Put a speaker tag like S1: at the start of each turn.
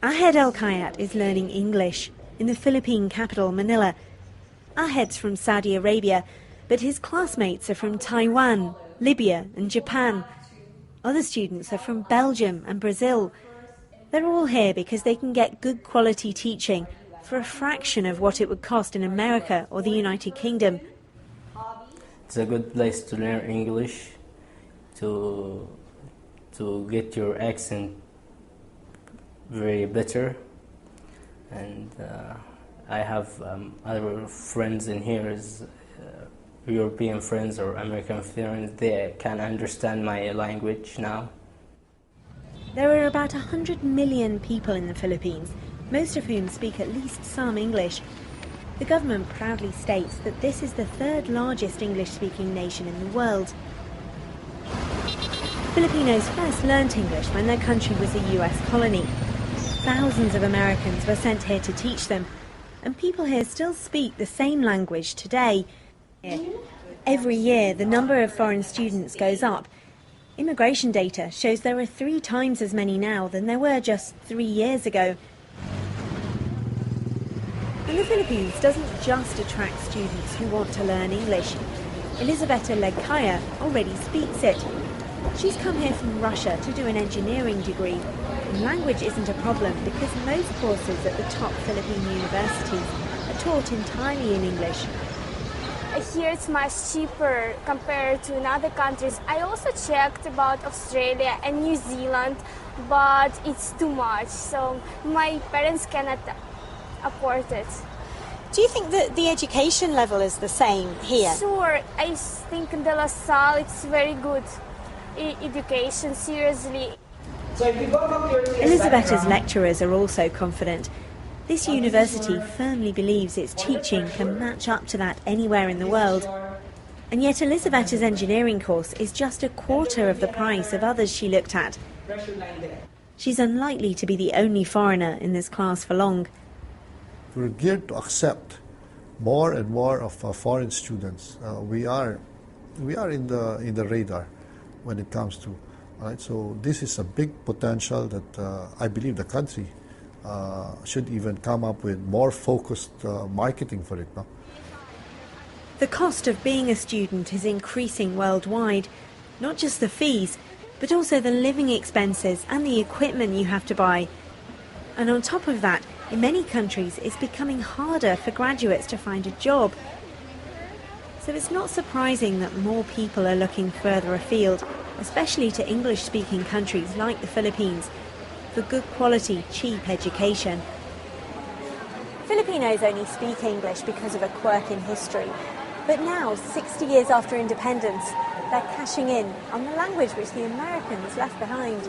S1: Ahed Al-Kayat is learning English in the Philippine capital, Manila. Ahed's from Saudi Arabia, but his classmates are from Taiwan, Libya and Japan. Other students are from Belgium and Brazil. They're all here because they can get good quality teaching for a fraction of what it would cost in America or the United Kingdom.
S2: It's a good place to learn English, to get your accent very better, and I have other friends in here, European friends or American friends. They can understand my language now.
S1: There are about 100 million people in the Philippines, most of whom speak at least some English. The government proudly states that this is the third largest English-speaking nation in the world. Filipinos first learnt English when their country was a US colony. Thousands of Americans were sent here to teach them, and people here still speak the same language today. Every year, the number of foreign students goes up. Immigration data shows there are 3 times as many now than there were just 3 years ago. And the Philippines doesn't just attract students who want to learn English. Elisabetta Legkaya already speaks it. She's come here from Russia to do an engineering degree. And language isn't a problem because most courses at the top Philippine universities are taught entirely in English.
S3: Here it's much cheaper compared to in other countries. I also checked about Australia and New Zealand, but it's too much, so my parents cannot afford it.
S1: Do you think that the education level is the same here?
S3: Sure, I think in De La Salle it's very good education, seriously.
S1: Elisabetta's lecturers are also confident. This university firmly believes its teaching can match up to that anywhere in the world. And yet Elisabetta's engineering course is just a quarter of the price of others she looked at. She's unlikely to be the only foreigner in this class for long.
S4: We're geared to accept more and more of foreign students. We are in the radar when it comes to. Right, so this is a big potential that I believe the country should even come up with more focused marketing for it. No?
S1: The cost of being a student is increasing worldwide, not just the fees, but also the living expenses and the equipment you have to buy. And on top of that, in many countries, it's becoming harder for graduates to find a job. So it's not surprising that more people are looking further afield, especially to English-speaking countries like the Philippines, for good quality, cheap education. Filipinos only speak English because of a quirk in history. But now, 60 years after independence, they're cashing in on the language which the Americans left behind.